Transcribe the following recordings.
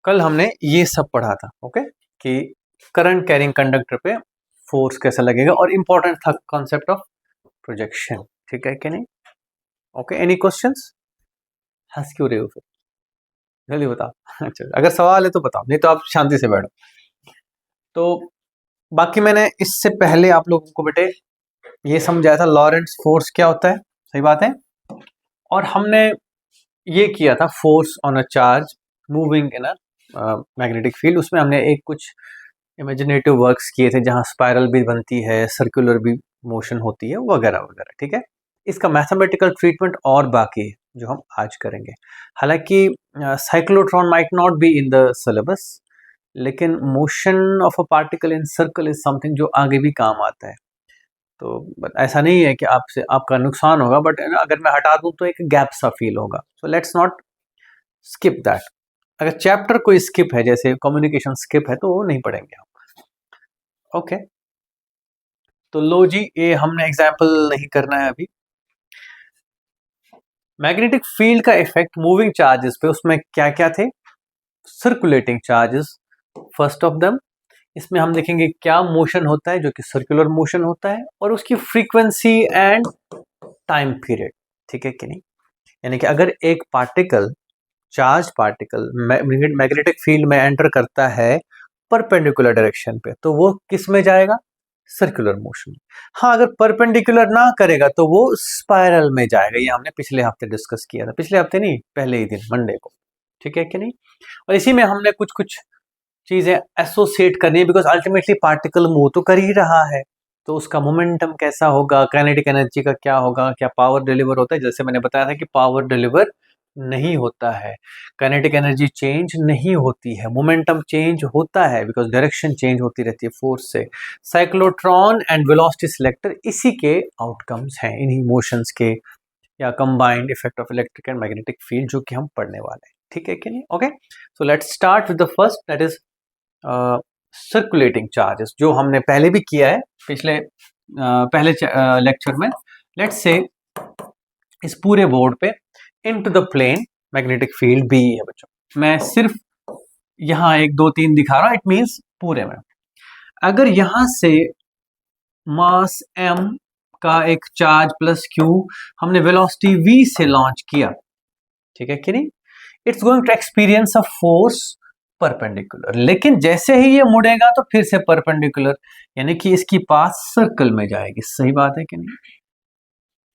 कल हमने ये सब पढ़ा था, ओके, कि करंट कैरिंग कंडक्टर पे फोर्स कैसा लगेगा, और इंपॉर्टेंट था कॉन्सेप्ट ऑफ प्रोजेक्शन, ठीक है कि नहीं? Okay, any questions? हंस क्यों रहे हो फिर? जल्दी बताओ। अच्छा, अगर सवाल है तो बताओ, नहीं तो आप शांति से बैठो। तो बाकी मैंने इससे पहले आप लोगों को बेटे ये समझाया था लॉरेंट्ज फोर्स क्या होता है, सही बात है। और हमने ये किया था force on a charge moving in a magnetic field, उसमें हमने एक कुछ इमेजिनेटिव वर्क्स किए थे जहां स्पाइरल भी बनती है, सर्कुलर भी मोशन होती है, वगैरह वगैरह, ठीक है। इसका मैथमेटिकल ट्रीटमेंट और बाकी है जो हम आज करेंगे। हालांकि cyclotron might not be in the syllabus, लेकिन motion of a particle in circle is something जो आगे भी काम आता है। तो ऐसा नहीं है कि आपसे आपका नुकसान होगा, बट अगर मैं हटा दूं तो एक गैप सा फील होगा। So let's not skip that. अगर चैप्टर कोई स्किप है, जैसे कम्युनिकेशन स्किप है, तो वो नहीं पढ़ेंगे हम। ओके, तो लो जी, ये हमने एग्जाम्पल नहीं करना है अभी। मैग्नेटिक फील्ड का इफेक्ट मूविंग चार्जेस पे, उसमें क्या क्या थे? Circulating charges first of them. इसमें हम देखेंगे क्या मोशन होता है, जो कि सर्कुलर मोशन होता है, और उसकी फ्रीक्वेंसी एंड टाइम पीरियड, ठीक है कि नहीं? यानी कि अगर एक particle, charge particle magnetic field में एंटर करता है परपेंडिकुलर डायरेक्शन पे, तो वो किस में जाएगा? Circular motion. हाँ, अगर परपेंडिकुलर ना करेगा तो वो स्पाइरल में जाएगा। ये हमने पिछले हफ्ते डिस्कस किया था, पिछले हफ्ते नहीं, पहले ही दिन, मंडे को, ठीक है कि नहीं? और इसी में हमने कुछ कुछ चीजें एसोसिएट करनी है, बिकॉज अल्टीमेटली पार्टिकल मूव तो कर ही रहा है, तो उसका मोमेंटम कैसा होगा, काइनेटिक एनर्जी का क्या होगा, क्या पावर डिलीवर होता है। जैसे मैंने बताया था कि पावर डिलीवर नहीं होता है, काइनेटिक एनर्जी चेंज नहीं होती है, मोमेंटम चेंज होता है, बिकॉज डायरेक्शन चेंज होती रहती है फोर्स से। साइक्लोट्रॉन एंड वेलोसिटी सिलेक्टर इसी के आउटकम्स हैं, इन्हीं मोशंस के, या combined effect of electric and magnetic field, जो कि हम पढ़ने वाले हैं, ठीक है कि नहीं? Okay, so let's start with the first, that is circulating charges, जो हमने पहले भी किया है पिछले पहले लेक्चर में। लेट्स से इस पूरे बोर्ड पे into the plane magnetic field भी है बच्चों। मैं सिर्फ यहां 1 2 3 दिखा रहा हूं, इट मींस पूरे में। अगर यहां से मास m का एक चार्ज प्लस q हमने वेलोसिटी v से लॉन्च किया, ठीक है कि नहीं? It's going to experience a force perpendicular, लेकिन जैसे ही ये मुड़ेगा तो फिर से परपेंडिकुलर, यानी कि इसकी पाथ सर्कल में जाएगी। सही बात है कि नहीं?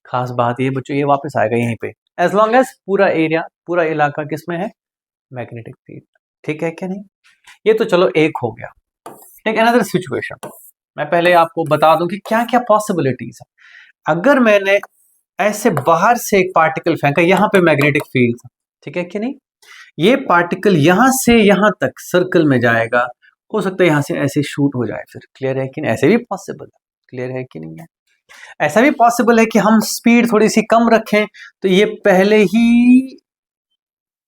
खास बात ये बच्चों, ये वापस आएगा यहीं पे, एज लॉन्ग एज पूरा एरिया, पूरा इलाका किसमें है? मैग्नेटिक फील्ड, ठीक है कि नहीं? ये तो चलो एक हो गया। Take another situation. मैं पहले आपको बता दूं कि क्या क्या पॉसिबिलिटीज है। अगर मैंने ऐसे बाहर से एक पार्टिकल फेंका, यहां पे मैग्नेटिक फील्ड था, ठीक है कि नहीं? ये पार्टिकल यहां से यहां तक सर्कल में जाएगा, हो सकता है यहां से ऐसे शूट हो जाए फिर। क्लियर है कि नहीं? ऐसे भी पॉसिबल है। क्लियर है कि नहीं है? ऐसा भी पॉसिबल है कि हम स्पीड थोड़ी सी कम रखें तो ये पहले ही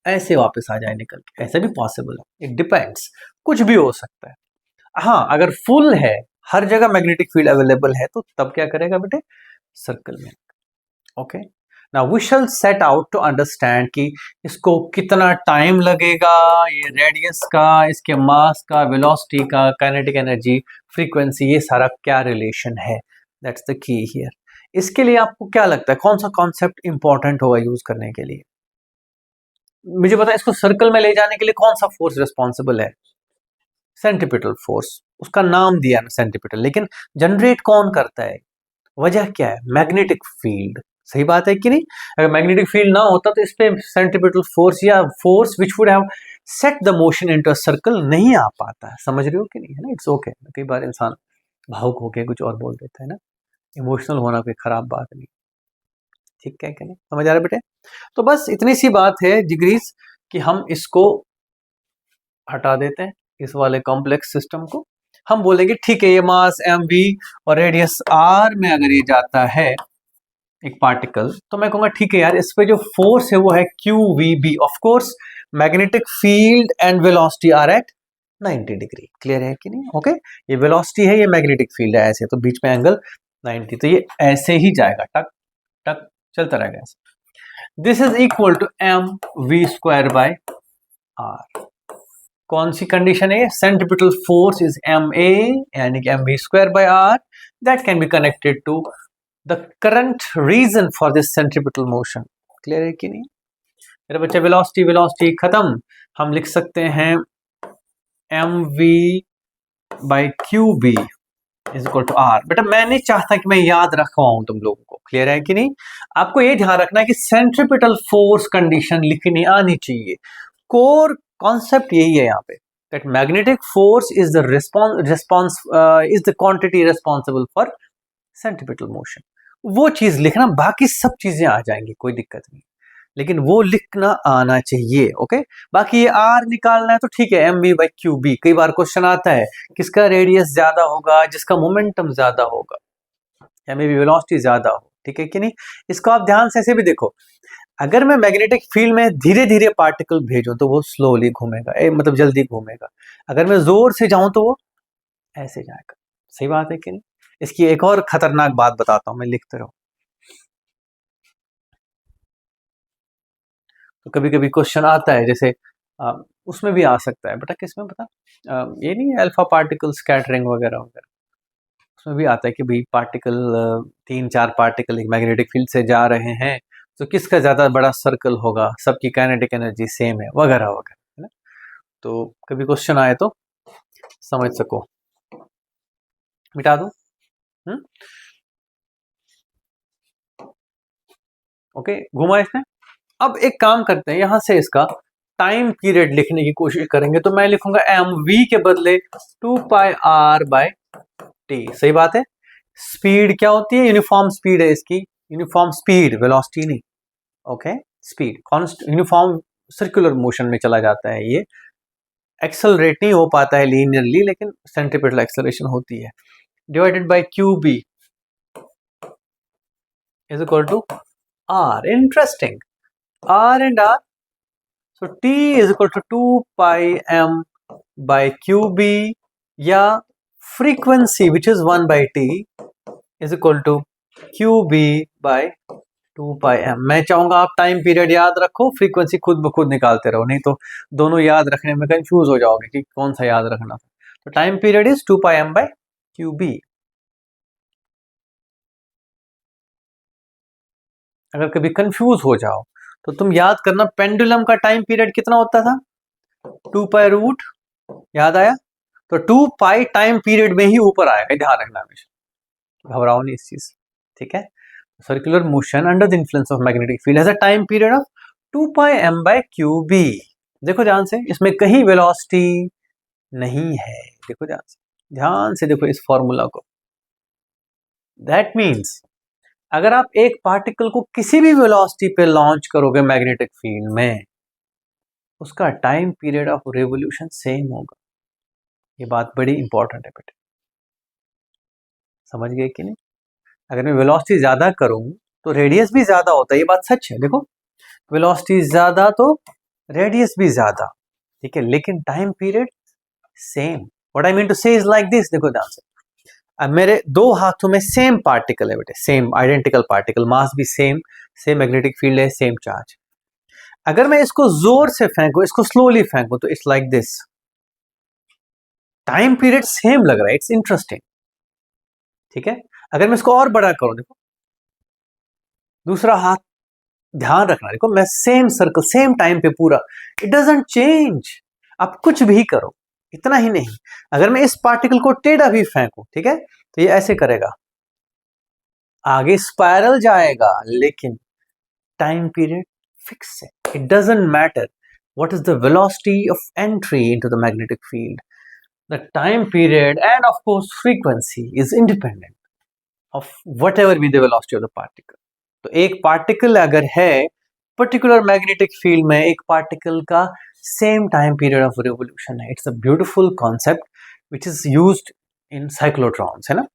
ऐसे वापस आ जाए निकल के, ऐसा भी पॉसिबल है। इट डिपेंड्स, कुछ भी हो सकता है। हाँ, अगर फुल है, हर जगह मैग्नेटिक फील्ड अवेलेबल है, तो तब क्या करेगा बेटे? सर्कल में। Okay, now we shall set out to understand कि इसको कितना टाइम लगेगा, ये रेडियस का, इसके मास का, वेलोसिटी का, काइनेटिक एनर्जी, फ्रीक्वेंसी, ये सारा क्या रिलेशन है। That's the key here. इसके लिए आपको क्या लगता है, कौन सा कॉन्सेप्ट इंपॉर्टेंट होगा यूज करने के लिए? मुझे पता है, इसको सर्कल में ले जाने के लिए कौन सा फोर्स रिस्पॉन्सिबल है? सेंट्रीपिटल फोर्स, उसका नाम दिया ना सेंट्रीपिटल, लेकिन जनरेट कौन करता है? वजह क्या है? Magnetic field. सही बात है कि नहीं? अगर मैग्नेटिक फील्ड ना होता तो इस पे सेंट्रीपिटल फोर्स या force which would have set the motion into a circle नहीं आ पाता है। समझ रहे हो कि नहीं? है ना? It's okay. कई बार इंसान भावुक होके कुछ और बोल देता है ना, इमोशनल होना कोई खराब बात नहीं, ठीक है कि नहीं? समझ आ रहा है बेटे? तो बस इतनी सी बात है जिग्रीस, कि हम इसको हटा देते हैं, इस वाले कॉम्प्लेक्स सिस्टम को। हम बोलेंगे ठीक है, ये मास एम वी और रेडियस आर में अगर ये जाता है एक पार्टिकल, तो मैं कहूंगा ठीक है यार, इस पे जो फोर्स है वो है Q V B. Of course magnetic field and velocity are at 90 degree. Clear है कि नहीं? ओके, ये वेलोसिटी है, ये मैग्नेटिक फील्ड है, ऐसे तो बीच में एंगल 90, तो ये ऐसे ही जाएगा, टक टक चलता रहेगा ऐसे। This is equal to M V square by R. कौन सी कंडीशन है? सेंट्रीपिटल फोर्स इज ma यानी कि mv square by r that can be connected to the current reason for this centripetal motion. Clear है कि नहीं मेरे बच्चे? वेलोसिटी वेलोसिटी खत्म, हम लिख सकते हैं mv by Q B is equal to R. बेटा मैं नहीं चाहता कि मैं याद रखवाऊं तुम लोगों को, क्लियर है कि नहीं? आपको ये ध्यान रखना है कि सेंट्रीपिटल फोर्स कंडीशन लिखनी आनी चाहिए। कोर कॉन्सेप्ट यही है यहाँ पे, that magnetic force is the response is the quantity responsible for centripetal motion. वो चीज लिखना, बाकी सब चीजें आ जाएंगी, कोई दिक्कत नहीं, लेकिन वो लिखना आना चाहिए। ओके, बाकी ये आर निकालना है तो ठीक है, M B by Q B. कई बार क्वेश्चन आता है किसका रेडियस ज्यादा होगा, जिसका मोमेंटम ज्यादा होगा या मे बी वेलोसिटी ज्यादा हो, ठीक है कि नहीं? इसको आप ध्यान से ऐसे भी देखो, अगर मैं मैग्नेटिक फील्ड में धीरे धीरे पार्टिकल भेजूं तो वो स्लोली घूमेगा, मतलब जल्दी घूमेगा। अगर मैं जोर से जाऊं तो वो ऐसे जाएगा। सही बात है कि नहीं? इसकी एक और खतरनाक बात बताता हूं, मैं लिखते रहो। तो कभी कभी क्वेश्चन आता है, जैसे उसमें भी आ सकता है बेटा, किसमें बता, ये नहीं है अल्फा पार्टिकल स्कैटरिंग वगैरह वगैरह, उसमें भी आता है कि भाई पार्टिकल, 3-4 पार्टिकल एक मैग्नेटिक फील्ड से जा रहे हैं तो किसका ज्यादा बड़ा सर्कल होगा, सबकी काइनेटिक एनर्जी सेम है वगैरह वगैरह, है ना? तो कभी क्वेश्चन आए तो समझ सको। मिटा दूं? ओके, घुमा इसने। अब एक काम करते हैं, यहां से इसका टाइम पीरियड लिखने की कोशिश करेंगे, तो मैं लिखूंगा एम वी के बदले 2 पाई आर बाय टी। सही बात है। स्पीड क्या होती है? यूनिफॉर्म स्पीड है इसकी, यूनिफॉर्म स्पीड, वेलोसिटी नहीं। Okay, speed const uniform circular motion में चला जाता है, ये एक्सेलरेट नहीं हो पाता है लीनियरली, लेकिन सेंट्रीपिटल एक्सेलरेशन होती है। Divided by Q B is equal to R. Interesting, R and R, so t is equal to 2 pi m by qb, या frequency which is 1 by t is equal to qb by 2 pi m। मैं चाहूंगा आप time period याद रखो, frequency खुद ब खुद निकालते रहो, नहीं तो दोनों याद रखने में कंफ्यूज हो जाओगे कि कौन सा याद रखना था। तो time period is 2 pi m by qb। अगर कभी कंफ्यूज हो जाओ तो तुम याद करना, पेंडुलम का टाइम पीरियड कितना होता था? 2 पाई रूट, याद आया? तो 2 पाई टाइम पीरियड में ही ऊपर आएगा, ध्यान रखना हमेशा, घबराओ नहीं इस चीज, ठीक है? Circular motion under the influence of magnetic field has a time period of 2 pi m by qb। देखो ध्यान से, इसमें कहीं वेलोसिटी नहीं है, देखो ध्यान से, ध्यान से देखो इस फॉर्मूला को। दैट मीन्स अगर आप एक पार्टिकल को किसी भी वेलोसिटी पे लॉन्च करोगे मैग्नेटिक फील्ड में, उसका time period of revolution same होगा। ये बात बड़ी इंपॉर्टेंट है बेटे, समझ गए कि नहीं? अगर मैं वेलोसिटी ज्यादा करूं तो रेडियस भी ज्यादा होता है, ये बात सच है। देखो, वेलोसिटी ज्यादा तो रेडियस भी ज्यादा, ठीक है, लेकिन time period same. What I mean to say is like this, देखो ध्यान से, अब मेरे दो हाथों में सेम पार्टिकल है बेटे, सेम आइडेंटिकल पार्टिकल, मास भी सेम, सेम मैग्नेटिक फील्ड है, सेम चार्ज। अगर मैं इसको जोर से फेंकूं, इसको स्लोली फेंकूं, तो it's like this, time period same लग रहा है, इट्स इंटरेस्टिंग, ठीक है? अगर मैं इसको और बड़ा करूं, देखो दूसरा हाथ, ध्यान रखना, देखो मैं सेम सर्कल सेम टाइम पे पूरा, इट डजंट चेंज। आप कुछ भी करो, इतना ही नहीं, अगर मैं इस पार्टिकल को टेढ़ा भी फेंकूं, ठीक है, तो ये ऐसे करेगा, आगे स्पाइरल जाएगा, लेकिन टाइम पीरियड फिक्स है। It doesn't matter what is the velocity of entry into the magnetic field, the time period and of course frequency is independent of whatever be the velocity of the particle। तो एक particle अगर है particular magnetic field में, एक particle का same time period of revolution है। It's a beautiful concept which is used in cyclotrons, है ना,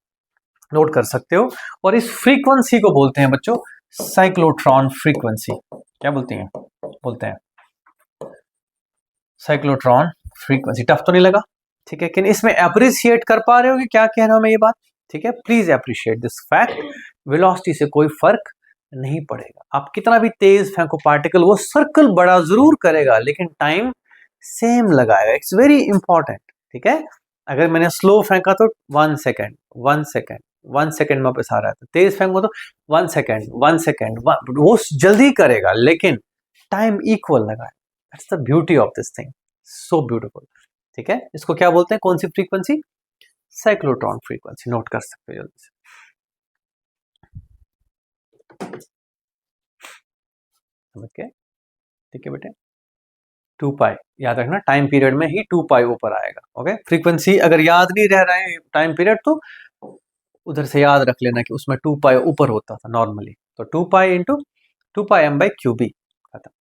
नोट कर सकते हो। और इस फ्रीक्वेंसी को बोलते हैं बच्चों साइक्लोट्रॉन फ्रीक्वेंसी। क्या बोलते हैं? Cyclotron frequency. टफ तो नहीं लगा? ठीक है, लेकिन इसमें अप्रिशिएट कर पा रहे हो कि क्या कह रहा हूं मैं ये बात? ठीक है, please appreciate this fact, velocity से कोई फर्क नहीं पड़ेगा। आप कितना भी तेज फेंको पार्टिकल, वो सर्कल बड़ा जरूर करेगा, लेकिन टाइम सेम लगाएगा, इट्स वेरी इंपॉर्टेंट, ठीक है। अगर मैंने स्लो फेंका तो 1 सेकेंड 1 सेकेंड 1 सेकेंड में वापस आ रहा है, तेज फेंको तो 1 सेकेंड 1 सेकेंड, वो जल्दी करेगा लेकिन टाइम इक्वल लगाए। That's the beauty of this thing, so beautiful, ठीक है। इसको क्या बोलते हैं, कौन सी फ्रीक्वेंसी, साइक्लोट्रॉन फ्रीक्वेंसी, नोट कर सकते हो जल्दी से। समझ गए, ठीक है बेटे। 2 पाई याद रखना, टाइम पीरियड में ही 2 पाई ऊपर आएगा, ओके। फ्रीक्वेंसी अगर याद नहीं रह रहा है टाइम पीरियड तो उधर से याद रख लेना कि उसमें 2 पाई ऊपर होता था नॉर्मली, तो 2 पाई इंटू 2 पाई m/क्यूबी खत्म।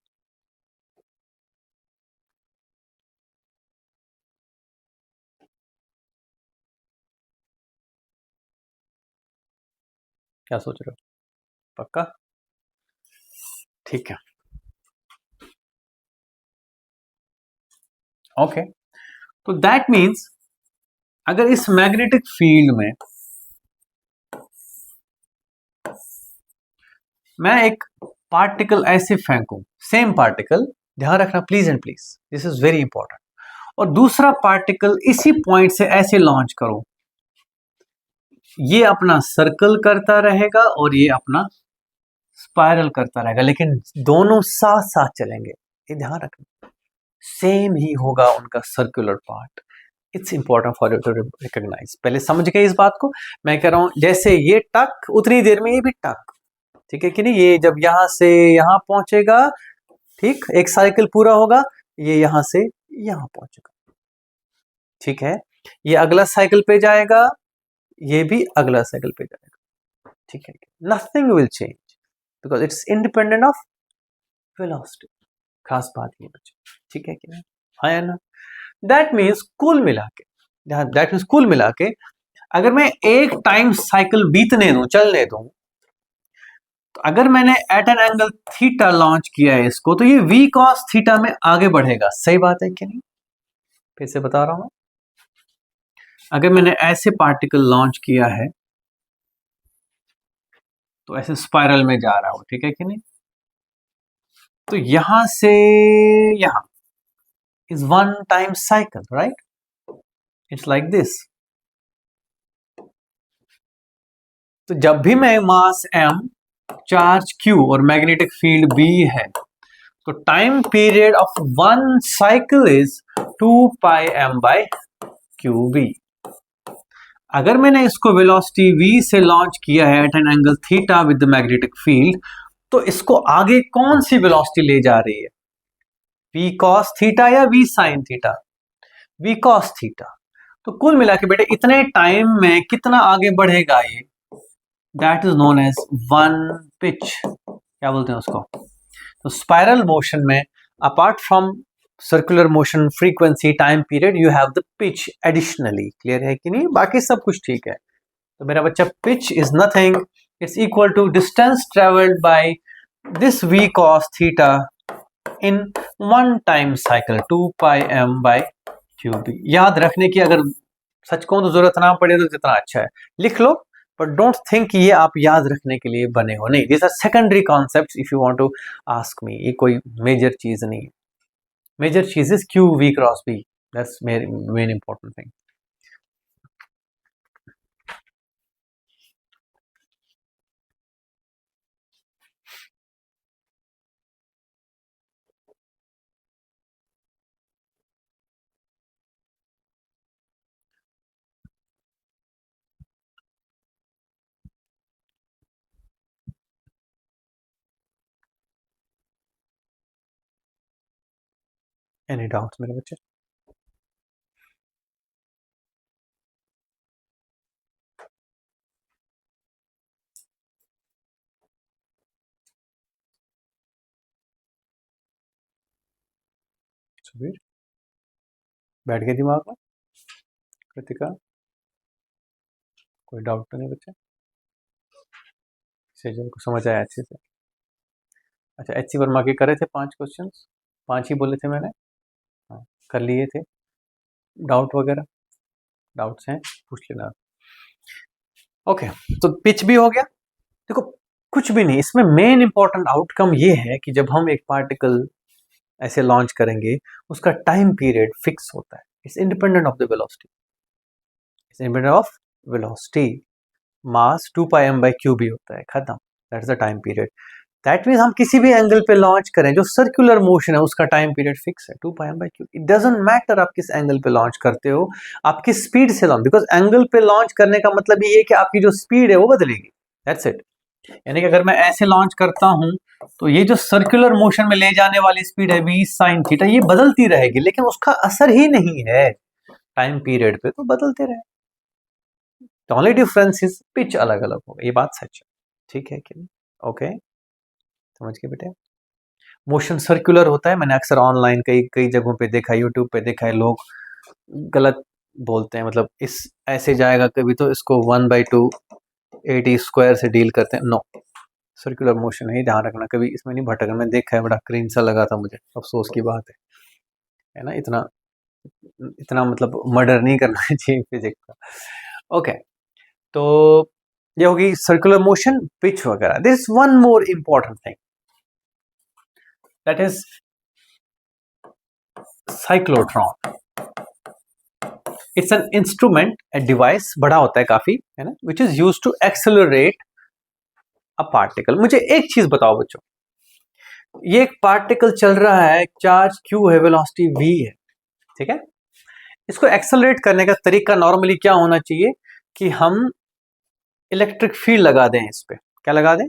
क्या सोच रहे हो, पक्का, ठीक है, ओके। तो दैट मीन्स अगर इस मैग्नेटिक फील्ड में मैं एक पार्टिकल ऐसे फेंकूं, सेम पार्टिकल, ध्यान रखना please and please, this is very important, और दूसरा पार्टिकल इसी पॉइंट से ऐसे लॉन्च करूं, ये अपना सर्कल करता रहेगा और ये अपना स्पाइरल करता रहेगा, लेकिन दोनों साथ साथ चलेंगे, ये ध्यान रखना, सेम ही होगा उनका circular part. It's important for you to recognise. पहले समझ गए इस बात को, मैं कह रहा हूं जैसे ये टक उतनी देर में ये भी टक, ठीक है कि नहीं, ये जब यहां से यहां पहुंचेगा, ठीक, एक साइकिल पूरा होगा, ये यहां से यहां पहुंचेगा, ठीक है, ये अगला साइकिल पे जाएगा, ये भी अगला साइकिल पे जाएगा, ठीक है, nothing will change because it's independent of velocity. खास बात ये बच्चे, ठीक है कि नहीं, हाँ या ना। दैट मीन्स कुल मिला के, दैट मीन्स कुल मिला के अगर मैं एक टाइम साइकिल बीतने दूं, चलने दूं, तो अगर मैंने at an angle theta launch किया है इसको, तो ये v cos थीटा में आगे बढ़ेगा, सही बात है कि नहीं, फिर से बता रहा हूं, अगर मैंने ऐसे पार्टिकल लॉन्च किया है तो ऐसे स्पाइरल में जा रहा हूं, ठीक है कि नहीं, तो यहां से यहां is one time cycle, right, it's like this. तो जब भी मैं मास m, चार्ज q और मैग्नेटिक फील्ड b है, तो time period of one cycle is 2 pi m/क्यूबी। अगर मैंने इसको वेलोसिटी v से लॉन्च किया है at an angle theta with the magnetic field, तो इसको आगे कौन सी वेलोसिटी ले जा रही है, v cos थीटा या v sin theta, v cos theta. तो कुल मिला के बेटे इतने टाइम में कितना आगे बढ़ेगा ये, that is known as one pitch, क्या बोलते हैं उसको। तो स्पाइरल मोशन में apart from circular motion frequency time period you have the pitch additionally, clear है कि नहीं, बाकी सब कुछ ठीक है। तो मेरा बच्चा pitch is nothing, it's equal to distance travelled by this v cos theta in one time cycle 2 pi m/क्यूबी। याद रखने की अगर सच कहूं तो जरूरत ना पड़े तो जितना अच्छा है, लिख लो, बट डोंट थिंक कि ये आप याद रखने के लिए बने हो, नहीं, this are secondary concepts if you want to ask me, ये कोई मेजर चीज नहीं है, मेजर चीज is Q v cross b, that's main important thing. Any doubts मेरे बच्चे, सुबीर बैठ गए दिमाग में, कृतिका कोई डाउट तो नहीं बच्चे, सेजल को समझ आया अच्छे से। अच्छा, एच सी वर्मा के करे थे 5 क्वेश्चन, 5 ही बोले थे मैंने, हाँ कर लिए थे, डाउट वगैरह, डाउट्स हैं पूछ लेना। ओके, तो पिच भी हो गया, देखो कुछ भी नहीं, इसमें मेन इंपॉर्टेंट आउटकम ये है कि जब हम एक पार्टिकल ऐसे लॉन्च करेंगे, उसका टाइम पीरियड फिक्स होता है। It's independent of the velocity, it's independent of velocity. Mass 2πm/q भी होता है, खत्म, that's the time period. That means हम किसी भी एंगल पे लॉन्च करें, जो सर्कुलर मोशन है उसका टाइम पीरियड फिक्स है 2πm/q। इट डजंट मैटर आप किस एंगल पे लॉन्च करते हो, आप किस स्पीड से लॉन्च, बिकॉज एंगल पे लॉन्च करने का मतलब ये है कि आपकी जो स्पीड है वो बदलेगी, दैट्स इट। यानी कि अगर मैं ऐसे लॉन्च करता हूं तो ये जो सर्कुलर मोशन में ले जाने वाली स्पीड है v sin थीटा, ये बदलती रहेगी, लेकिन उसका असर ही नहीं है टाइम पीरियड पे, तो बदलते रहे। The only difference is pitch अलग अलग होगा, ये बात सच है, ठीक है कि नहीं? ओके, समझ के बेटे। मोशन सर्कुलर होता है, मैंने अक्सर ऑनलाइन कई कई जगहों पे देखा, यूट्यूब पे देखा है, लोग गलत बोलते हैं, मतलब इस ऐसे जाएगा, कभी तो इसको 1/2 AT स्क्वायर से डील करते हैं। नो, सर्कुलर मोशन है, ध्यान रखना, कभी इसमें नहीं भटकना। मैं देखा है, बड़ा क्रीम सा लगा था मुझे, अफसोस की बात है ना। इतना इतना मतलब मर्डर नहीं करना चाहिए फिजिक्स का। ओके, तो ये होगी सर्कुलर मोशन, पिच वगैरह। This is one more important thing, that is cyclotron. It's an instrument, a device, बड़ा होता है काफी, है ना, which is use to accelerate a particle. मुझे एक चीज बताओ बच्चों, ये एक पार्टिकल चल रहा है, चार्ज q है, वेलोसिटी v है, ठीक है। इसको एक्सेलरेट करने का तरीका नॉर्मली क्या होना चाहिए कि हम इलेक्ट्रिक फील्ड लगा दें इस पे, क्या लगा दें,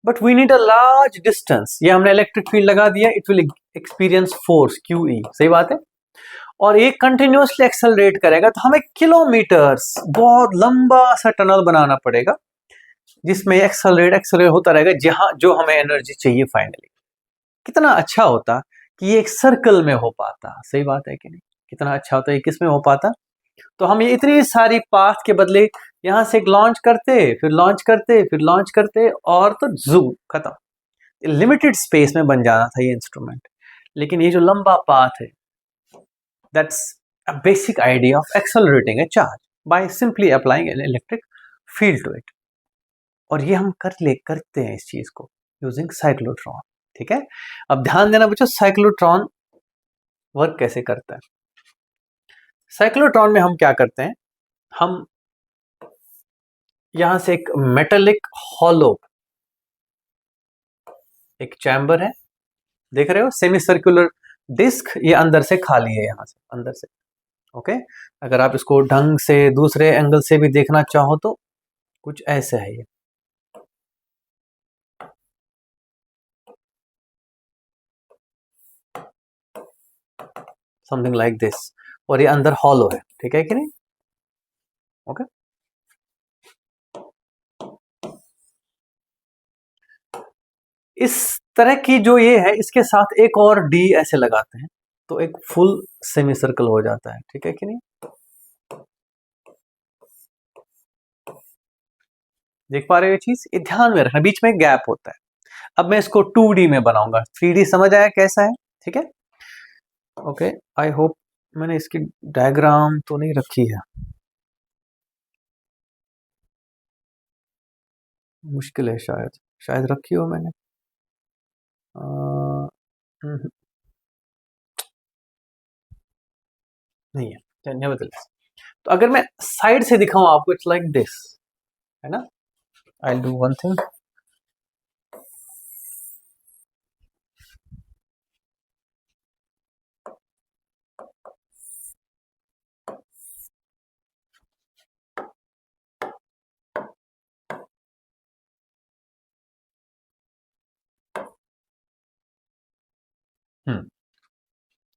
but we need a large distance. ये हमने इलेक्ट्रिक फील्ड लगा दिया, it will experience force QE, सही बात है। और ये कंटिन्यूसली एक्सेलरेट करेगा, तो हमें किलोमीटर्स, बहुत लंबा सा टनल बनाना पड़ेगा जिसमें एक्सेलरेट एक्सेलरेट होता रहेगा, जहां जो हमें एनर्जी चाहिए फाइनली। कितना अच्छा होता कि ये एक सर्कल में हो पाता, सही बात है कि नहीं? कितना अच्छा होता है, किस में हो पाता, तो हम ये इतनी सारी पाथ के बदले यहां से एक लॉन्च करते, फिर लॉन्च करते, फिर लॉन्च करते, और तो जू खत्म। लिमिटेड स्पेस में बन जाना था ये इंस्ट्रूमेंट। लेकिन ये जो लंबा पाथ है, that's a basic idea of accelerating a charge by simply applying an electric field to it. और ये हम करते हैं इस चीज को यूजिंग साइक्लोट्रॉन, ठीक है। अब ध्यान देना बच्चों, साइक्लोट्रॉन वर्क कैसे करता है। साइक्लोट्रॉन में हम क्या करते हैं, हम यहां से एक मेटेलिक हॉलो, एक चैम्बर है, देख रहे हो, सेमी सर्कुलर डिस्क, ये अंदर से खाली है, यहां से अंदर से, ओके। अगर आप इसको ढंग से दूसरे एंगल से भी देखना चाहो तो कुछ ऐसे है ये, समथिंग लाइक दिस, और ये अंदर हॉलो है, ठीक है कि नहीं, ओके। इस तरह की जो ये है, इसके साथ एक और डी ऐसे लगाते हैं, तो एक फुल सेमी सर्कल हो जाता है, ठीक है कि नहीं। देख पा रहे हो ये चीज, ये ध्यान में रखना, बीच में गैप होता है। अब मैं इसको 2D में बनाऊंगा, 3D समझ आया कैसा है, ठीक है, ओके। आई होप मैंने इसकी डायग्राम तो नहीं रखी है, मुश्किल है, शायद शायद रखी हो मैंने, हम्म, नहीं है, नेवरदलेस। तो अगर मैं साइड से दिखाऊं आपको, इट्स लाइक दिस, है ना। I will do one thing,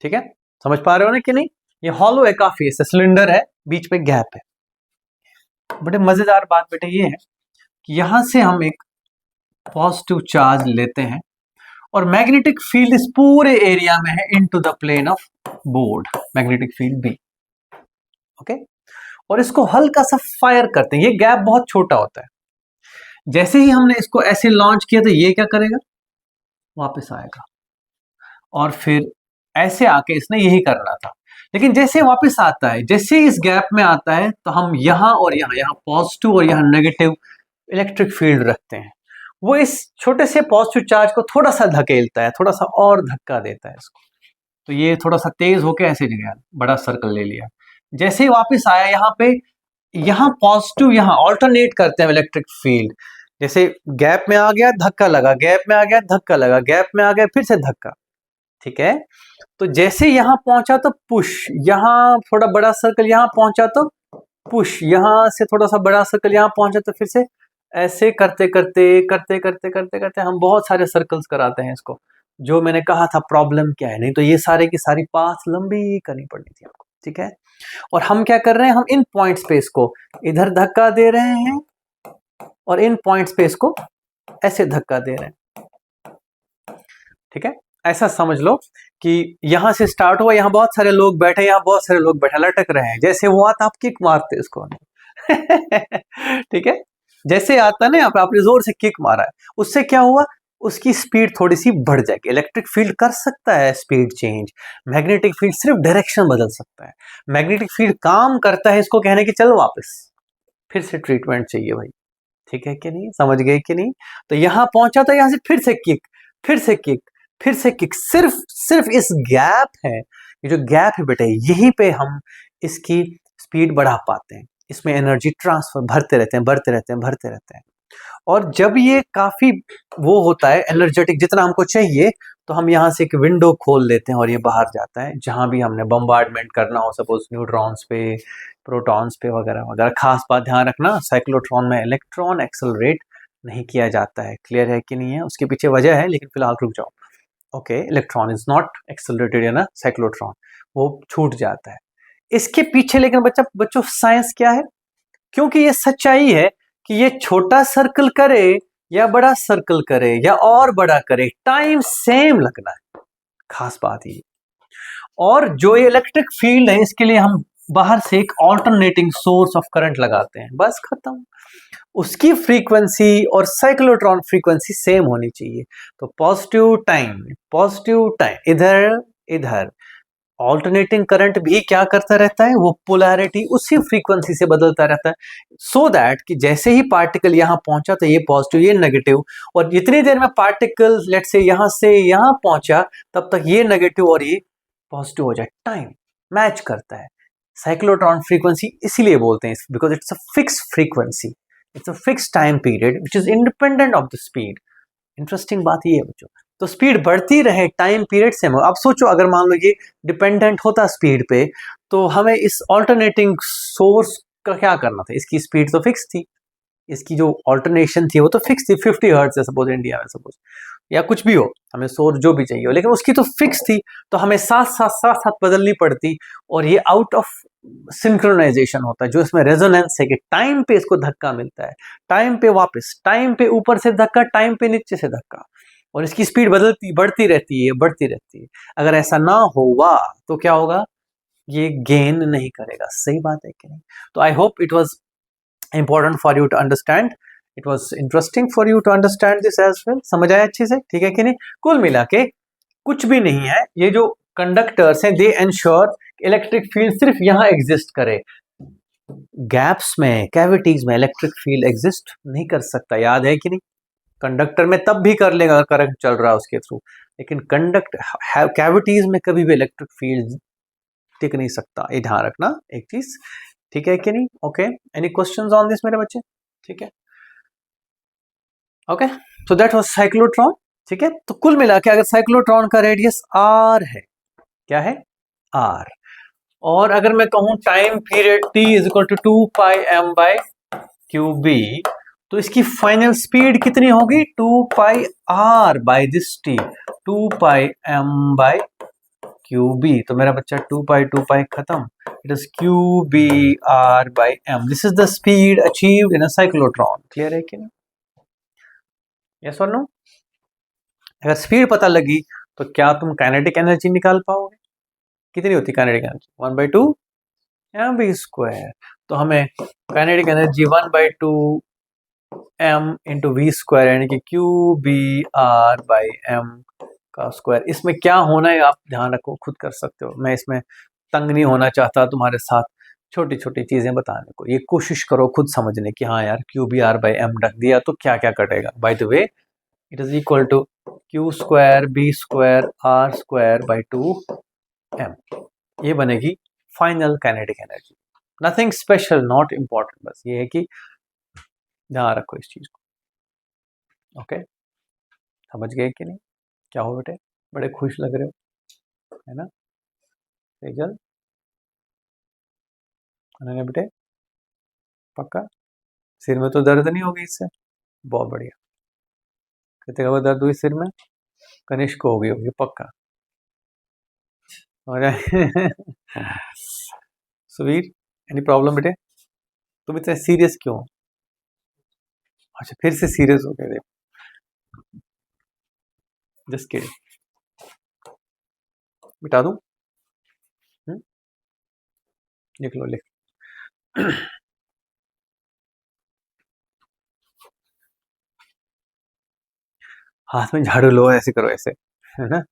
ठीक है, समझ पा रहे हो ना कि नहीं। ये हॉलो है काफी, ऐसे सिलेंडर है, बीच में गैप है। बड़े मजेदार बात बेटे ये है कि यहां से हम एक पॉजिटिव चार्ज लेते हैं, और मैग्नेटिक फील्ड इस पूरे एरिया में है into the plane of board, magnetic field भी, ओके। और इसको हल्का सा फायर करते हैं, ये गैप बहुत छोटा होता है। जैसे ही हमने इसको ऐसे लॉन्च किया, तो ये क्या करेगा, वापस आएगा, और फिर ऐसे आके इसने यही करना था। लेकिन जैसे वापस आता है, जैसे इस गैप में आता है, तो हम यहां और यहां, यहां पॉजिटिव और यहां नेगेटिव इलेक्ट्रिक फील्ड रखते हैं। वो इस छोटे से पॉजिटिव चार्ज को थोड़ा सा धकेलता है, थोड़ा सा और धक्का देता है इसको, तो ये थोड़ा सा तेज होके ऐसे गया, बड़ा सर्कल ले लिया। जैसे ही वापस आया यहाँ पे, यहाँ पॉजिटिव, यहाँ ऑल्टरनेट करते हैं इलेक्ट्रिक फील्ड। जैसे गैप में आ गया धक्का लगा, गैप में आ गया धक्का लगा, गैप में आ गया फिर से धक्का, ठीक है। तो जैसे यहाँ पहुंचा तो पुश, यहाँ थोड़ा बड़ा सर्कल यहाँ पहुंचा तो पुश, यहाँ से थोड़ा सा बड़ा सर्कल यहाँ पहुंचा तो फिर से, ऐसे करते करते करते करते करते करते हम बहुत सारे सर्कल्स कराते हैं इसको। जो मैंने कहा था प्रॉब्लम क्या है, नहीं तो ये सारे की सारी पाथ लंबी करनी पड़नी थी आपको, ठीक है। और हम क्या कर रहे हैं, हम इन पॉइंट्स पे इसको इधर धक्का दे रहे हैं और इन पॉइंट्स पे इसको ऐसे धक्का दे रहे हैं, ठीक है। ऐसा समझ लो कि यहां से स्टार्ट हुआ, यहाँ बहुत सारे लोग बैठे, यहाँ बहुत सारे लोग बैठे लटक रहे हैं, जैसे वो आता आप किक मारते इसको ठीक है। जैसे आता ना आपने जोर से किक मारा है, उससे क्या हुआ, उसकी स्पीड थोड़ी सी बढ़ जाएगी। इलेक्ट्रिक फील्ड कर सकता है स्पीड चेंज, मैग्नेटिक फील्ड सिर्फ डायरेक्शन बदल सकता है। मैग्नेटिक फील्ड काम करता है इसको कहने की चल वापस फिर से ट्रीटमेंट चाहिए भाई, ठीक है कि नहीं, समझ गए कि नहीं। तो यहां पहुंचा तो यहां से फिर से किक, फिर से किक, फिर से किक, सिर्फ इस गैप है, ये जो गैप है बेटे, यहीं पे हम इसकी स्पीड बढ़ा पाते हैं। इसमें एनर्जी ट्रांसफर भरते रहते हैं, भरते रहते हैं, भरते रहते हैं। और जब ये काफी वो होता है एनर्जेटिक, जितना हमको चाहिए, तो हम यहाँ से एक विंडो खोल देते हैं और ये बाहर जाता है। जहां भी हमने बम्बार्डमेंट करना हो, सपोज न्यूट्रॉन्स पे, प्रोटॉन्स पे वगैरह वगैरह। खास बात ध्यान रखना, साइक्लोट्रॉन में इलेक्ट्रॉन एक्सेलरेट नहीं किया जाता है। क्लियर है कि नहीं है, उसके पीछे वजह है, लेकिन फिलहाल रुक जाओ। Okay, electron is not accelerated in a cyclotron, वो छूट जाता है इसके पीछे। लेकिन बच्चों साइंस क्या है, क्योंकि ये सच्चाई है कि ये छोटा सर्कल करे या बड़ा सर्कल करे या और बड़ा करे, टाइम सेम लगना है, खास बात ये। और जो ये इलेक्ट्रिक फील्ड है, इसके लिए हम बाहर से एक ऑल्टरनेटिंग सोर्स ऑफ करंट लगाते हैं, बस खत्म। उसकी फ्रीक्वेंसी और साइक्लोट्रॉन फ्रीक्वेंसी सेम होनी चाहिए। तो पॉजिटिव टाइम इधर इधर, ऑल्टरनेटिंग करंट भी क्या करता रहता है, वो पोलैरिटी उसी फ्रीक्वेंसी से बदलता रहता है, सो दैट कि जैसे ही पार्टिकल यहां पहुंचा तो ये पॉजिटिव ये नेगेटिव, और जितनी देर में पार्टिकल लेट से यहां पहुंचा, तब तक ये नेगेटिव और ये पॉजिटिव हो जाए, टाइम मैच करता है। साइक्लोट्रॉन फ्रीक्वेंसी इसीलिए बोलते हैं, because it's a fix frequency, it's a fix time period which is independent of the speed. Interesting बात ये है बच्चों, तो स्पीड बढ़ती रहे टाइम पीरियड से। अब सोचो अगर मान लो ये डिपेंडेंट होता स्पीड पे, तो हमें इस ऑल्टरनेटिंग सोर्स का क्या करना था, इसकी स्पीड तो फिक्स थी, इसकी जो ऑल्टरनेशन थी वो तो फिक्स थी, 50 हर्ट्ज है सपोज इंडिया में, सपोज या कुछ भी हो, हमें सोर्स जो भी चाहिए हो, लेकिन उसकी तो फिक्स थी, तो हमें साथ साथ बदलनी पड़ती। और ये आउट ऑफ सिंक्रोनाइजेशन होता है, जो इसमें रेजोनेंस है कि टाइम पे इसको धक्का मिलता है, टाइम पे वापस, टाइम पे ऊपर से धक्का, टाइम पे नीचे से धक्का, और इसकी स्पीड बढ़ती रहती है, बढ़ती रहती है। अगर ऐसा ना होगा तो क्या होगा, ये गेन नहीं करेगा। सही बात है कि नहीं। तो I hope it was important for you to understand, it was interesting for you to understand this as well। समझ आया अच्छे से, ठीक है कि नहीं। कुल मिला के कुछ भी नहीं है, ये जो कंडक्टर्स हैं दे एंश्योर इलेक्ट्रिक फील्ड सिर्फ यहाँ एग्जिस्ट करे, गैप्स में, कैविटीज में इलेक्ट्रिक फील्ड एग्जिस्ट नहीं कर सकता। याद है कि नहीं, कंडक्टर में तब भी कर लेगा अगर करंट चल रहा है उसके थ्रू, लेकिन कैविटीज में कभी भी इलेक्ट्रिक फील्ड टिक नहीं सकता। ये ध्यान रखना एक चीज, ठीक है कि नहीं। Okay, any questions on this मेरे बच्चे, ठीक है। Okay, so that was cyclotron, ठीक है। तो कुल मिला के अगर साइक्लोट्रॉन का रेडियस r है, क्या है, r, और अगर मैं कहूं time period t is equal to 2 pi m by Q B, तो इसकी फाइनल स्पीड कितनी होगी, 2 pi r by this t, 2 pi m by Q B. तो मेरा बच्चा 2 पाई खत्म, it is Q B R by M. This is the speed achieved in a cyclotron. Clear है कि नहीं, यस और नो। अगर स्पीड पता लगी तो क्या तुम काइनेटिक एनर्जी निकाल पाओगे, कितनी होती काइनेटिक एनर्जी, 1/2 mv²। तो हमें kinetic energy 1/2 m into v², यानी कि Q B R by M का स्क्वायर। इसमें क्या होना है आप ध्यान रखो, खुद कर सकते हो, मैं इसमें तंग नहीं होना चाहता तुम्हारे साथ। छोटी छोटी चीजें बताने को, ये कोशिश करो खुद समझने की, हाँ यार Q B R by M रख दिया तो क्या क्या कटेगा। By the way it is equal to Q square B square R square by 2m, ये बनेगी final kinetic energy. Nothing special, not important, बस ये है कि ध्यान रखो इस चीज को। ओके, समझ गए कि नहीं? क्या हो बेटे, बड़े खुश लग रहे हो, है ना? तेजल, अनन्या बेटे, पक्का सिर में तो दर्द नहीं होगी इससे? बहुत बढ़िया। कितने का दर्द हुई सिर में? कनिष्क को होगी पक्का। और सुवीर, एनी प्रॉब्लम बेटे? तुम इतने सीरियस क्यों हो? अच्छा, फिर से सीरियस हो गए, जस्ट किडिंग। मिटा दूं? लिख लो, लिख। हाथ में झाड़ू लो, ऐसे करो, ऐसे, है ना?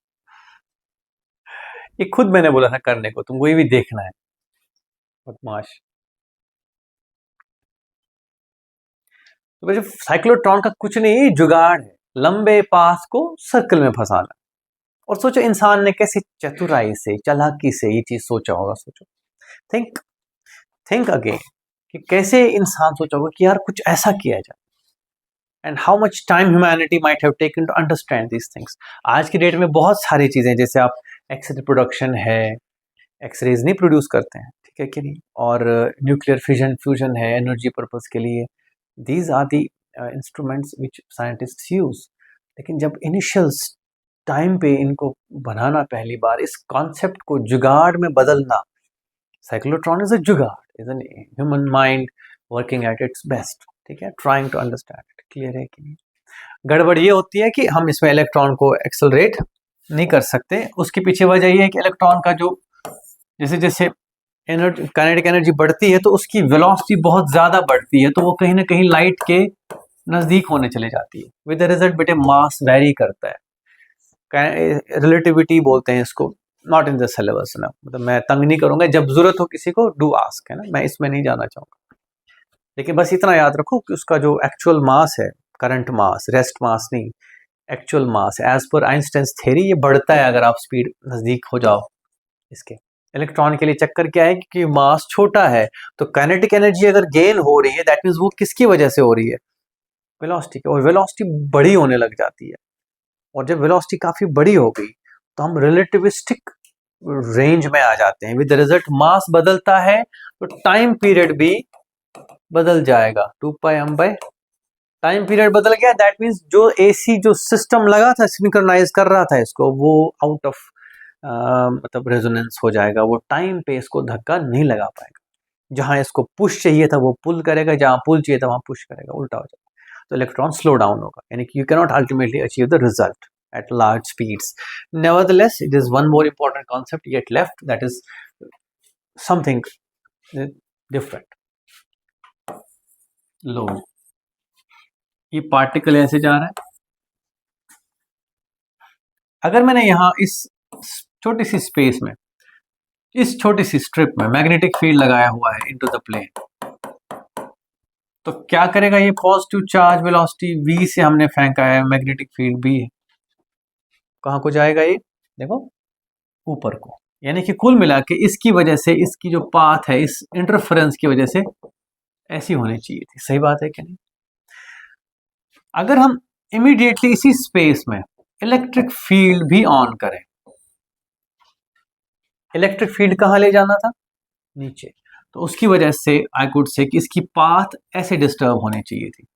ये खुद मैंने बोला था करने को, तुमको ये भी देखना है, बदमाश। तो वैसे साइक्लोट्रॉन का कुछ नहीं, जुगाड़ है, लंबे पास को सर्कल में फंसाना। और सोचो इंसान ने कैसे चतुराई से, चालाकी से ये चीज सोचा होगा। सोचो, थिंक थिंक अगेन, कि कैसे इंसान सोचा होगा कि यार कुछ ऐसा किया जाए, and how much time humanity might have taken to understand these things. आज की डेट में बहुत सारी चीजें, जैसे आप एक्सरे प्रोडक्शन है, एक्सरेज नहीं प्रोड्यूस करते हैं, ठीक है कि नहीं, और न्यूक्लियर फिजन फ्यूजन है एनर्जी पर्पज के लिए, these are the instruments which scientist use. लेकिन जब इनिशियल टाइम पे इनको बनाना, पहली बार इस कॉन्सेप्ट को जुगाड़ में बदलना, cyclotron is a jugaad, is an human mind working at its best, ठीक है, trying to understand it. Clear है कि नहीं? गड़बड़ ये होती है कि हम इसमें इलेक्ट्रॉन को एक्सेलरेट नहीं कर सकते। उसके पीछे वजह ये है कि इलेक्ट्रॉन का जो जैसे जैसे एनर्जी, काइनेटिक एनर्जी बढ़ती है तो उसकी वेलोसिटी बहुत ज़्यादा बढ़ती है, तो वो कहीं ना कहीं लाइट के नज़दीक होने चले जाती है। विद द रिजल्ट बेटे मास वेरी करता है, रिलेटिविटी बोलते हैं इसको, नॉट इन द सिलेबस ना, मतलब मैं तंग नहीं करूंगा, जब जरूरत हो किसी को डू आस्क, है ना, मैं इसमें नहीं जाना चाहूँगा। लेकिन बस इतना याद रखो कि उसका जो एक्चुअल मास है, करंट मास, रेस्ट मास नहीं, actual mass as per Einstein's theory ये बढ़ता है अगर आप स्पीड नज़दीक हो जाओ इसके। इलेक्ट्रॉन के लिए चक्कर क्या है कि मास छोटा है, तो काइनेटिक एनर्जी अगर गेन हो रही है, दैट मीन्स वो किसकी वजह से हो रही है? वेलोसिटी की, और वेलोसिटी बड़ी होने लग जाती है। और जब वेलोसिटी काफी बड़ी हो गई तो हम रिलेटिविस्टिक रेंज में आ जाते हैं। विद रिजल्ट मास बदलता है तो टाइम पीरियड भी बदल जाएगा। 2πm/, टाइम पीरियड बदल गया, दैट मीन्स जो एसी जो सिस्टम लगा था, सिंक्रोनाइज कर रहा था इसको, वो आउट ऑफ मतलब रेजोनेंस हो जाएगा, वो टाइम पे इसको धक्का नहीं लगा पाएगा। जहां इसको पुश चाहिए था वो पुल करेगा, जहां पुल चाहिए था वहां पुश करेगा, उल्टा हो जाएगा, तो इलेक्ट्रॉन स्लो डाउन होगा, यानी कि you can not ultimately achieve the result at large speeds. Nevertheless, it is one more important concept yet left, that is something different. लो, ये पार्टिकल ऐसे जा रहा है, अगर मैंने यहां इस छोटी सी स्पेस में, इस छोटी सी स्ट्रिप में मैग्नेटिक फील्ड लगाया हुआ है इनटू द प्लेन, तो क्या करेगा ये? पॉजिटिव चार्ज वेलोसिटी v से हमने फेंका है, मैग्नेटिक फील्ड b कहां को जाएगा? ये देखो ऊपर को, यानी कि कुल मिला के इसकी वजह से, इसकी जो पाथ है, इस इंटरफेरेंस की वजह से ऐसी होनी चाहिए थी। सही बात है कि नहीं? अगर हम इमीडिएटली इसी स्पेस में इलेक्ट्रिक फील्ड भी ऑन करें, इलेक्ट्रिक फील्ड कहां ले जाना था? नीचे, तो उसकी वजह से आई कुड से कि इसकी पाथ ऐसे डिस्टर्ब होनी चाहिए थी,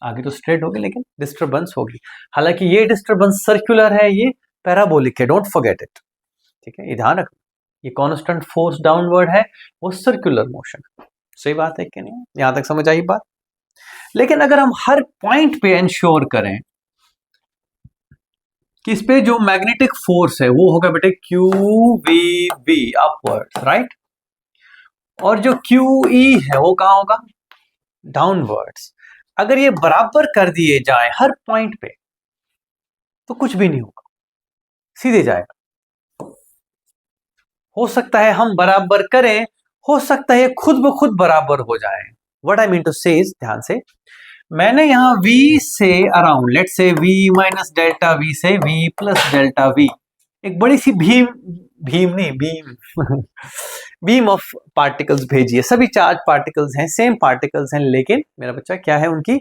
आगे तो स्ट्रेट होगी लेकिन डिस्टर्बेंस होगी। हालांकि ये डिस्टर्बेंस सर्कुलर है, ये पैराबोलिक है, डोंट फॉरगेट इट, ठीक है, ये ध्यान रखना। ये कांस्टेंट फोर्स डाउनवर्ड है, वो सर्कुलर मोशन। सही बात है कि नहीं? यहां तक समझ आई बात? लेकिन अगर हम हर पॉइंट पे इंश्योर करें कि इस पे जो मैग्नेटिक फोर्स है वो होगा बेटे Q V B upwards, right, और जो क्यू ई है वो कहां होगा? डाउनवर्ड्स। अगर ये बराबर कर दिए जाए हर पॉइंट पे तो कुछ भी नहीं होगा, सीधे जाएगा। हो सकता है हम बराबर करें हो सकता है ये खुद ब खुद बराबर हो जाए। What I mean to say is, ध्यान से, मैंने यहाँ v से अराउंड, लेट से v माइनस डेल्टा v से v प्लस डेल्टा v, एक बड़ी सी भीम, भीम नहीं बीम बीम ऑफ पार्टिकल्स भेजी है। सभी चार्ज पार्टिकल्स हैं, सेम पार्टिकल्स हैं, लेकिन मेरा बच्चा क्या है, उनकी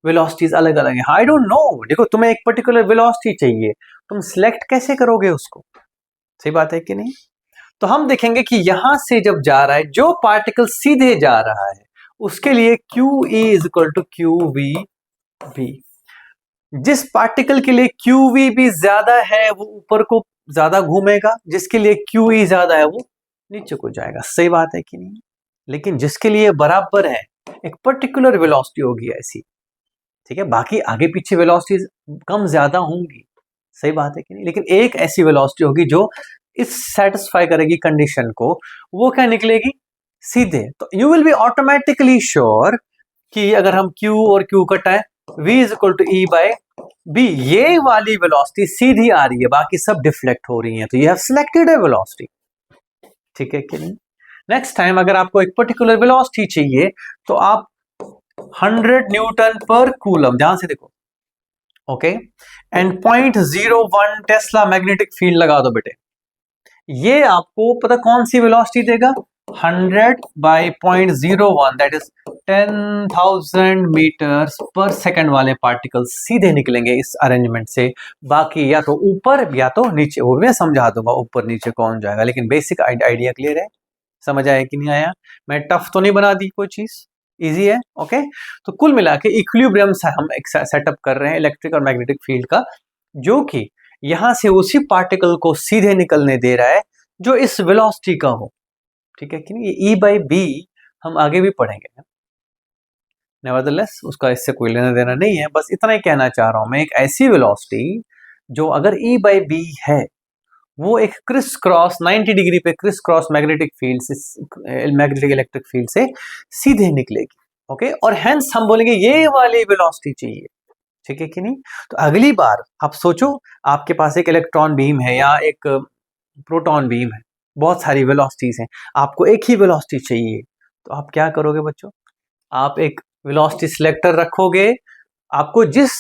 वेलोसिटीज अलग अलग है। आई डोंट नो, देखो तुम्हें एक पर्टिकुलर वेलोसिटी चाहिए, तुम सिलेक्ट कैसे करोगे उसको? सही बात है कि नहीं? तो हम देखेंगे कि यहां से जब जा रहा है, जो पार्टिकल सीधे जा रहा है उसके लिए Q E is equal to Q V B. जिस पार्टिकल के लिए क्यू वी बी ज्यादा है वो ऊपर को ज्यादा घूमेगा, जिसके लिए क्यू ई ज्यादा है वो नीचे को जाएगा। सही बात है कि नहीं? लेकिन जिसके लिए बराबर है, एक पर्टिकुलर वेलोसिटी होगी ऐसी, ठीक है, बाकी आगे पीछे वेलोसिटीज कम ज्यादा होंगी। सही बात है कि नहीं? लेकिन एक ऐसी वेलोसिटी होगी जो इस सेटिस्फाई करेगी कंडीशन को, वो क्या निकलेगी? सीधे। तो you will be automatically sure कि अगर हम Q और Q कटाएं, V is equal to E by B, ये वाली वेलोसिटी सीधी आ रही है, बाकी सब डिफ्लेक्ट हो रही है। तो you have selected A velocity, ठीक है कि नहीं? नेक्स्ट टाइम अगर आपको एक पर्टिकुलर वेलोसिटी चाहिए तो आप 100 न्यूटन पर कूलम, ध्यान से देखो, okay, and 0.01 Tesla magnetic field लगा दो बेटे, ये आपको पता कौन सी वेलोसिटी देगा? 100 बाई 0.01, दैट इज 10,000 मीटर्स पर सेकंड वाले पार्टिकल्स सीधे निकलेंगे इस अरेंजमेंट से। बाकी या तो ऊपर या तो नीचे, वो मैं समझा दूंगा ऊपर नीचे कौन जाएगा, लेकिन बेसिक आइडिया क्लियर है? समझ आया कि नहीं आया? मैं टफ तो नहीं बना दी कोई चीज, इजी है। ओके, तो कुल मिला के इक्विलिब्रियम हम एक सेटअप कर रहे हैं इलेक्ट्रिक और मैग्नेटिक फील्ड का, जो कि यहां से उसी पार्टिकल को सीधे निकलने दे रहा है जो इस वेलोसिटी का हो, ठीक है कि नहीं? ये E बाई बी हम आगे भी पढ़ेंगे, नेवरदलेस उसका इससे कोई लेना देना नहीं है, बस इतना ही कहना चाह रहा हूं मैं, एक ऐसी वेलोसिटी जो अगर E बाई बी है, वो एक क्रिस क्रॉस 90 डिग्री पे क्रिस क्रॉस मैग्नेटिक फील्ड से, मैग्नेटिक इलेक्ट्रिक फील्ड से सीधे निकलेगी। ओके, और हेंस हम बोलेंगे ये वाली वेलोसिटी चाहिए, ठीक है कि नहीं? तो अगली बार आप सोचो, आपके पास एक इलेक्ट्रॉन बीम है या एक प्रोटॉन बीम है, बहुत सारी वेलोसिटीज हैं, आपको एक ही वेलोसिटी चाहिए, तो आप क्या करोगे बच्चों? आप एक वेलोसिटी सिलेक्टर रखोगे, आपको जिस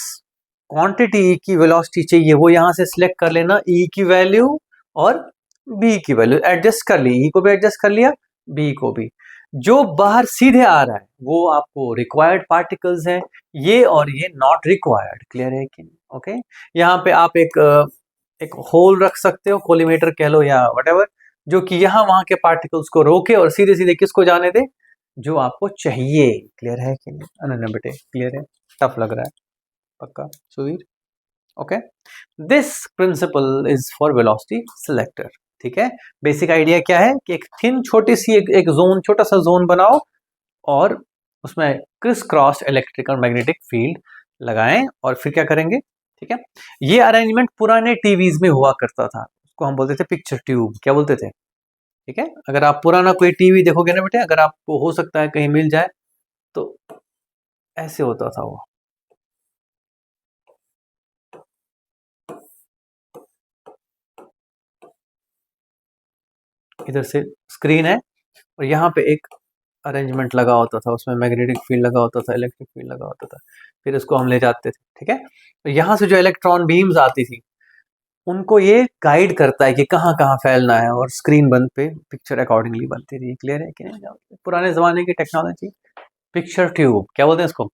क्वांटिटी की वेलोसिटी चाहिए वो यहां से सिलेक्ट कर लेना, ई की वैल्यू और बी की वैल्यू एडजस्ट कर ली, ई को भी एडजस्ट कर लिया, बी को भी। जो बाहर सीधे आ रहा है वो आपको रिक्वायर्ड पार्टिकल्स हैं, ये और ये नॉट रिक्वायर्ड। क्लियर है कि नहीं? ओके, यहाँ पे आप एक होल रख सकते हो, कोलिमेटर कह लो या व्हाटएवर, जो कि यहाँ वहां के पार्टिकल्स को रोके और सीधे सीधे किसको जाने दे? जो आपको चाहिए। क्लियर है कि नहीं? अनन्या बेटे क्लियर है? टफ लग रहा है पक्का Sudhir? Okay, this principle is for velocity selector, ठीक है। बेसिक आइडिया क्या है कि एक थिन छोटी सी एक जोन, छोटा सा जोन बनाओ और उसमें क्रिस क्रॉस इलेक्ट्रिक और मैग्नेटिक फील्ड लगाएं, और फिर क्या करेंगे? ठीक है, ये अरेंजमेंट पुराने टीवीज में हुआ करता था, उसको हम बोलते थे पिक्चर ट्यूब, क्या बोलते थे? ठीक है, अगर आप पुराना कोई टीवी देखोगे ना बेटे, अगर आपको हो सकता है कहीं मिल जाए, तो ऐसे होता था वो। इधर से स्क्रीन है और यहाँ पे एक अरेंजमेंट लगा होता था, उसमें मैग्नेटिक फील्ड लगा होता था, इलेक्ट्रिक फील्ड लगा होता था, फिर इसको हम ले जाते थे। ठीक है, तो यहाँ से जो इलेक्ट्रॉन बीम्स आती थी उनको ये गाइड करता है कि कहाँ कहाँ फैलना है, और स्क्रीन बंद पे पिक्चर अकॉर्डिंगली बनती थी। क्लियर है कि नहीं? पुराने जमाने की टेक्नोलॉजी, पिक्चर ट्यूब क्या बोलते हैं इसको?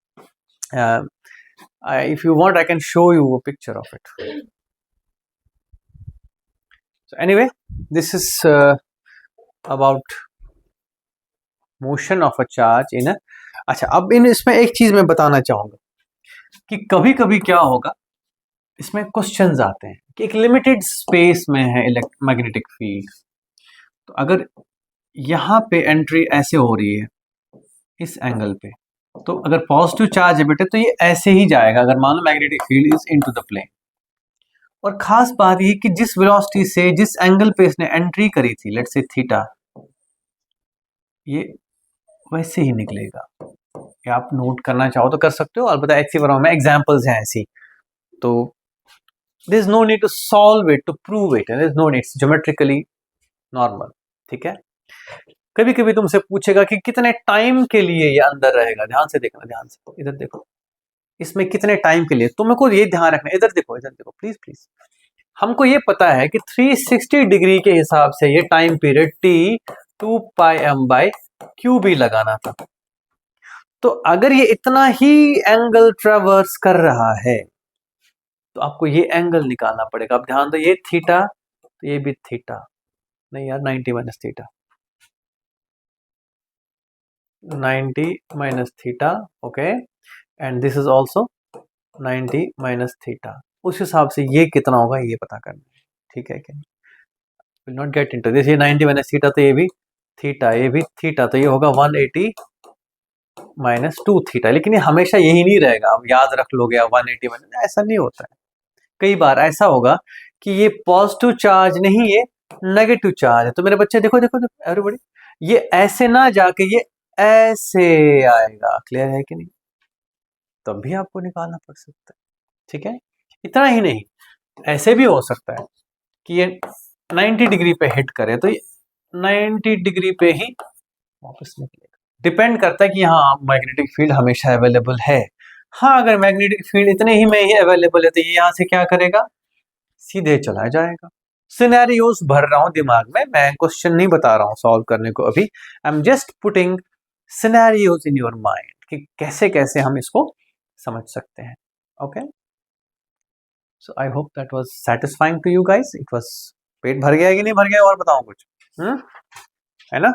If you want I can show you a picture of it. So anyway, this is about motion of a charge in a। अच्छा, अब इसमें एक चीज मैं बताना चाहूंगा कि कभी कभी क्या होगा, इसमें क्वेश्चंस आते हैं कि एक लिमिटेड स्पेस में है मैग्नेटिक फील्ड, तो अगर यहाँ पे एंट्री ऐसे हो रही है इस एंगल पे, तो अगर पॉजिटिव चार्ज है बेटे तो ये ऐसे ही जाएगा, अगर मान लो magnetic field is into the plane. और खास बात ये कि जिस वेलोसिटी से जिस एंगल पे इसने एंट्री करी थी, लेट्स से थीटा, ये वैसे ही निकलेगा। ये आप नोट करना चाहो तो कर सकते हो, अलबत्ता ऐसी बार में एग्जांपल्स हैं ऐसी, तो there is no need to solve it to prove it, there is no need, it's geometrically normal. ठीक है, कभी कभी तुमसे पूछेगा कि कितने टाइम के लिए ये अंदर रहेगा, ध्यान से देखना, ध्यान से, इधर देखो, इसमें कितने टाइम के लिए, तुमको को ये ध्यान रखना, इधर देखो, इधर देखो, प्लीज प्लीज। हमको ये पता है कि 360 डिग्री के हिसाब से ये टाइम पीरियड टी 2πm/क्यूबी लगाना था। तो अगर ये इतना ही एंगल ट्रेवर्स कर रहा है तो आपको ये एंगल निकालना पड़ेगा। अब ध्यान दो, ये थीटा, तो ये भी थीटा, नहीं यार 90 minus theta, 90 minus theta, okay, and this is also 90 minus theta. उस हिसाब से ये कितना होगा ये पता करना है, ठीक है क्या? Will not get into this. ये 90 माइनस थीटा, तो ये भी थीटा, ये भी थीटा, तो ये होगा 180 माइनस 2 थीटा। लेकिन ये हमेशा यही नहीं रहेगा, अब याद रख लोगे आप 180 माइनस, ऐसा नहीं होता है। कई बार ऐसा होगा कि ये पॉजिटिव चार्ज नहीं, ये नेगेटिव चार्ज है। तो मेरे बच्चे देखो देखो देखो एवरीबॉडी, ये ऐसे ना जाके ये ऐसे आएगा, क्लियर है कि नहीं? तब भी आपको निकालना पड़ सकता है, ठीक है। इतना ही नहीं, ऐसे भी हो सकता है कि ये 90 डिग्री पे हिट करे तो ये 90 डिग्री पे ही वापस निकलेगा। डिपेंड करता है कि हाँ मैग्नेटिक फील्ड हमेशा अवेलेबल है। हाँ, अगर मैग्नेटिक फील्ड इतने ही में ही अवेलेबल है तो ये यहाँ से क्या करेगा, सीधे चला जाएगा। सिनेरियोस भर रहा हूं दिमाग में, मैं क्वेश्चन नहीं बता रहा हूं सॉल्व करने को अभी, I am just putting scenarios in your mind कि कैसे कैसे हम इसको समझ सकते हैं, okay. So I hope that was satisfying to you guys. It was, पेट भर गया कि नहीं भर गया और बताओ कुछ, है ना?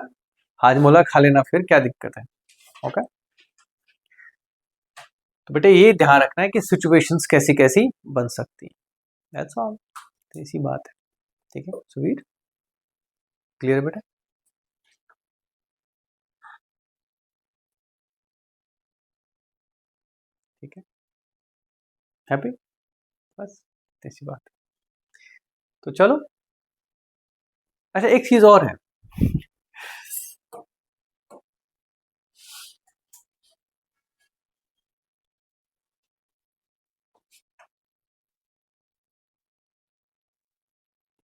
हाजमोला खा लेना फिर, क्या दिक्कत है, ओके। तो बेटे ये ध्यान रखना है कि सिचुएशंस कैसी कैसी बन सकती हैं, दैट्स ऑल, तो इसी बात है, ठीक है सुवीर, क्लियर बेटा? ठीक है, हैप्पी, बस ऐसी बात है। तो चलो, अच्छा एक चीज और है,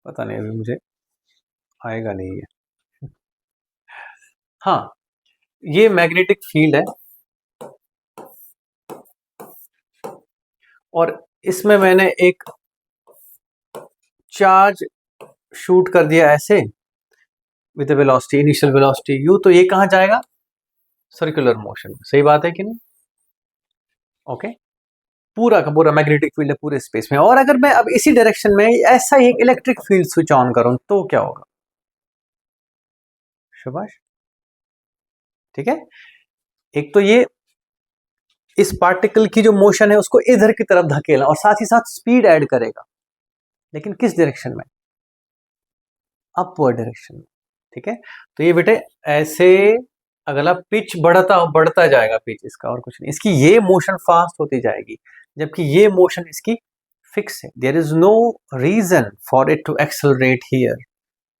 पता नहीं अभी मुझे आएगा नहीं है। हाँ, ये मैग्नेटिक फील्ड है और इसमें मैंने एक चार्ज शूट कर दिया ऐसे with velocity, initial velocity u, तो ये कहां जाएगा, सर्कुलर मोशन में, सही बात है कि नहीं? ओके, पूरा का पूरा मैग्नेटिक फील्ड है पूरे स्पेस में। और अगर मैं अब इसी डायरेक्शन में ऐसा ही एक इलेक्ट्रिक फील्ड स्विच ऑन करूं तो क्या होगा, शाबाश, ठीक है। एक तो ये इस पार्टिकल की जो मोशन है उसको इधर की तरफ धकेला और साथ ही साथ स्पीड ऐड करेगा, लेकिन किस डायरेक्शन में, अपवर्ड डायरेक्शन में, ठीक है। तो ये बेटे ऐसे अगला पिच बढ़ता बढ़ता जाएगा, पिच इसका और कुछ नहीं, इसकी ये मोशन फास्ट होती जाएगी, जबकि ये मोशन इसकी फिक्स है। There is no reason for it to accelerate here,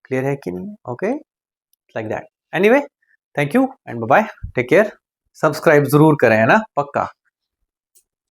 clear है कि नहीं? Okay, like that. Anyway, thank you and bye bye, take care. Subscribe जरूर करें, है ना, पक्का।